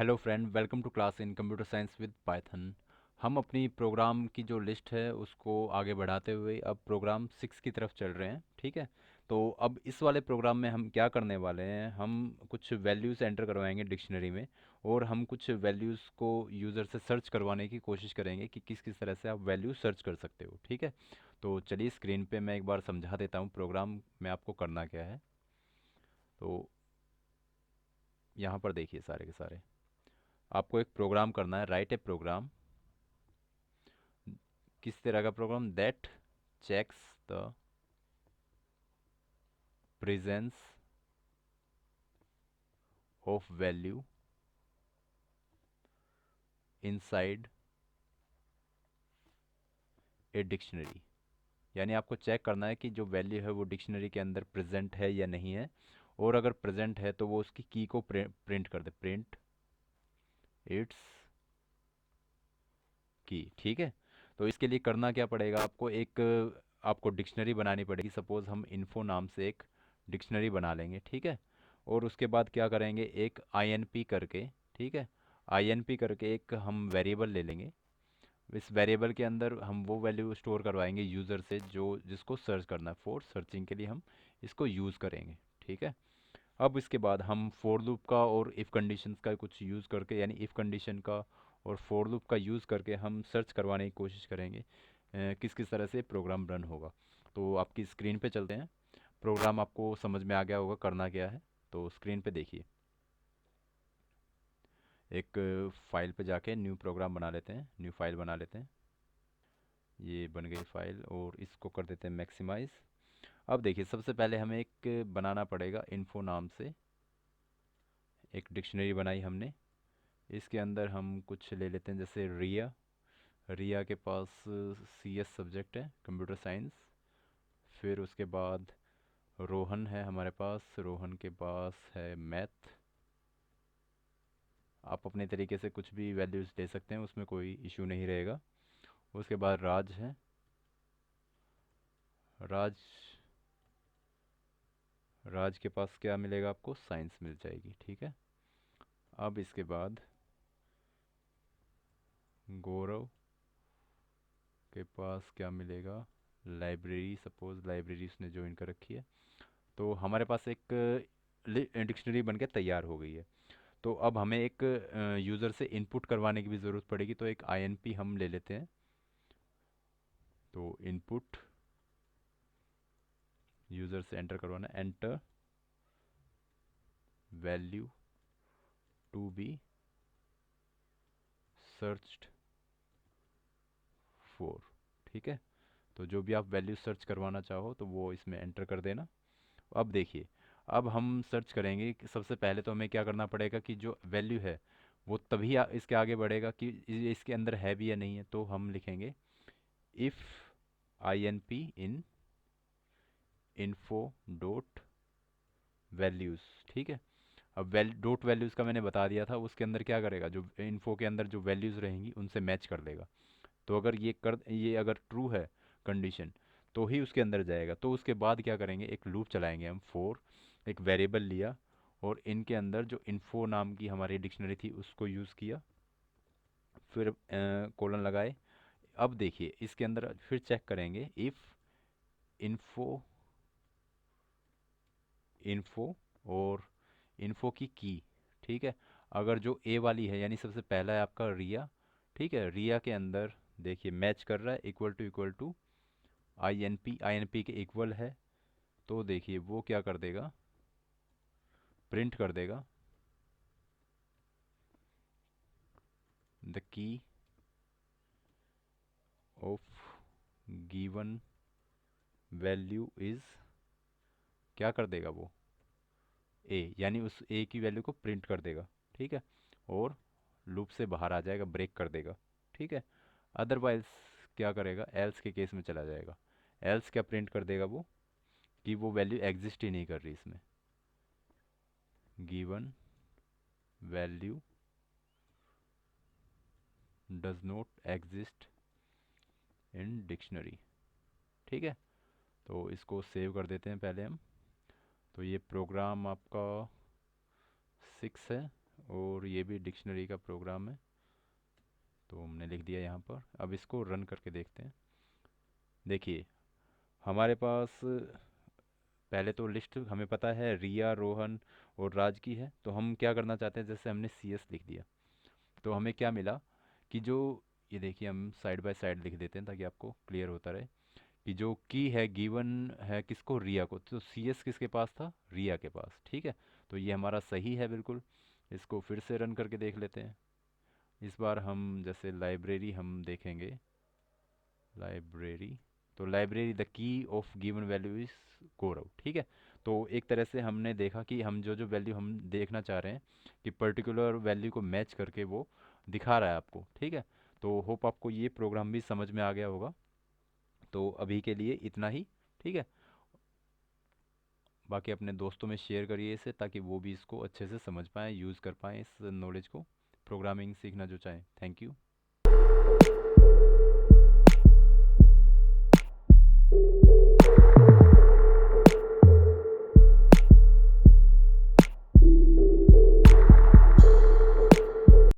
Hello friend, welcome to class in computer science with Python. हम अपनी programme की जो लिस्ट है उसको आगे बढ़ाते हुए अब प्रोग्राम 6 की तरफ चल रहे हैं। ठीक है। तो अब इस वाले प्रोग्राम में हम क्या करने वाले हैं, हम कुछ वैल्यूज़ एंटर करवाएंगे डिक्शनरी में। और हम कुछ वैल्यूज़ को यूज़र से सर्च करवाने की कोशिश करेंगे कि किस किस तरह से आप वैल्यू सर्च कर सकते हो। ठीक है। तो चलिए स्क्रीन पे मैं एक बार समझा देता हूँ प्रोग्राम में आपको करना क्या है। तो यहाँ पर देखिए सारे के सारे आपको एक प्रोग्राम करना है, राइट ए प्रोग्राम। किस तरह का program? That checks the presence of value inside a dictionary. यानी आपको चेक करना है कि जो वैल्यू है वो डिक्शनरी के अंदर प्रेजेंट है या नहीं है। और अगर प्रेजेंट है तो वो उसकी की को प्रिंट कर दे, प्रिंट इट्स की। ठीक है। तो इसके लिए करना क्या पड़ेगा, आपको डिक्शनरी बनानी पड़ेगी। सपोज हम इन्फो नाम से एक डिक्शनरी बना लेंगे। ठीक है। और उसके बाद क्या करेंगे, एक INP करके, ठीक है, INP करके एक हम वेरिएबल ले लेंगे। इस वेरिएबल के अंदर हम वो वैल्यू स्टोर करवाएंगे यूज़र से जो जिसको सर्च करना है। फॉर सर्चिंग के लिए हम इसको यूज़ करेंगे। ठीक है। अब इसके बाद हम फोर लूप का और इफ़ कंडीशंस का कुछ यूज़ करके, यानी इफ़ कंडीशन का और फोर लूप का यूज़ करके हम सर्च करवाने की कोशिश करेंगे किस किस तरह से प्रोग्राम रन होगा। तो आपकी स्क्रीन पे चलते हैं। प्रोग्राम आपको समझ में आ गया होगा करना क्या है। तो स्क्रीन पे देखिए, एक फाइल पे जाके न्यू प्रोग्राम बना लेते हैं, न्यू फाइल बना लेते हैं। ये बन गई फाइल और इसको कर देते हैं मैक्सिमाइज। अब देखिए सबसे पहले हमें एक बनाना पड़ेगा, इन्फो नाम से एक डिक्शनरी बनाई हमने। इसके अंदर हम कुछ ले लेते हैं, जैसे रिया। रिया के पास CS सब्जेक्ट है, कंप्यूटर साइंस। फिर उसके बाद रोहन है हमारे पास, रोहन के पास है मैथ। आप अपने तरीके से कुछ भी वैल्यूज़ दे सकते हैं, उसमें कोई इशू नहीं रहेगा। उसके बाद राज है, राज राज के पास क्या मिलेगा आपको? साइंस मिल जाएगी। ठीक है। अब इसके बाद गौरव के पास क्या मिलेगा? लाइब्रेरी। सपोज लाइब्रेरी उसने ज्वाइन कर रखी है। तो हमारे पास एक डिक्शनरी बन के तैयार हो गई है। तो अब हमें एक यूज़र से इनपुट करवाने की भी ज़रूरत पड़ेगी। तो एक INP हम ले लेते हैं। तो इनपुट यूज़र से एंटर करवाना, enter value to be searched for. ठीक है। तो जो भी आप वैल्यू सर्च करवाना चाहो तो वो इसमें एंटर कर देना। अब देखिए, अब हम सर्च करेंगे कि सबसे पहले तो हमें क्या करना पड़ेगा कि जो वैल्यू है वो तभी इसके आगे बढ़ेगा कि ये इसके अंदर है भी या नहीं है। तो हम लिखेंगे if INP in info dot values. ठीक है। अब डॉट वैल्यूज़ का मैंने बता दिया था, उसके अंदर क्या करेगा, जो इन्फो के अंदर जो वैल्यूज़ रहेंगी उनसे मैच कर लेगा। तो अगर ये अगर ट्रू है कंडीशन तो ही उसके अंदर जाएगा। तो उसके बाद क्या करेंगे, एक लूप चलाएंगे हम। फोर एक वेरिएबल लिया और इनके अंदर जो इन्फो नाम की हमारी डिक्शनरी थी उसको यूज़ किया, फिर कोलन लगाए। अब देखिए इसके अंदर फिर चेक करेंगे इफ़ इन्फो इन्फो और इन्फो की। ठीक है। अगर जो ए वाली है, यानी सबसे पहला है आपका रिया। ठीक है। रिया के अंदर देखिए मैच कर रहा है, इक्वल टू INP के इक्वल है। तो देखिए वो क्या कर देगा, प्रिंट कर देगा the key of given value is, क्या कर देगा वो, ए, यानी उस ए की वैल्यू को प्रिंट कर देगा। ठीक है। और लूप से बाहर आ जाएगा, ब्रेक कर देगा। ठीक है। अदरवाइज क्या करेगा, एल्स के केस में चला जाएगा। एल्स क्या प्रिंट कर देगा वो, कि वो वैल्यू एग्जिस्ट ही नहीं कर रही इसमें। Given value does not exist in dictionary. ठीक है। तो इसको सेव कर देते हैं पहले हम। तो ये प्रोग्राम आपका 6 है और ये भी डिक्शनरी का प्रोग्राम है, तो हमने लिख दिया यहाँ पर। अब इसको रन करके देखते हैं। देखिए हमारे पास पहले तो लिस्ट हमें पता है रिया, रोहन और राज की है। तो हम क्या करना चाहते हैं, जैसे हमने सी एस लिख दिया तो हमें क्या मिला कि जो, ये देखिए हम साइड बाय साइड लिख देते हैं ताकि आपको क्लियर होता रहे कि जो की है गिवन है किसको, रिया को। तो सी एस किसके पास था, रिया के पास, ठीक है। तो ये हमारा सही है बिल्कुल। इसको फिर से रन करके देख लेते हैं। इस बार हम जैसे लाइब्रेरी हम देखेंगे, लाइब्रेरी, तो library the key of given value is Gaurav, ठीक है। तो एक तरह से हमने देखा कि हम जो जो वैल्यू हम देखना चाह रहे हैं कि पर्टिकुलर वैल्यू को मैच करके वो दिखा रहा है आपको, ठीक है। तो होप आपको ये प्रोग्राम भी समझ में आ गया होगा। तो अभी के लिए इतना ही, ठीक है। बाकी अपने दोस्तों में शेयर करिए इसे ताकि वो भी इसको अच्छे से समझ पाएँ, यूज़ कर पाएँ इस नॉलेज को, प्रोग्रामिंग सीखना जो चाहें। Thank you.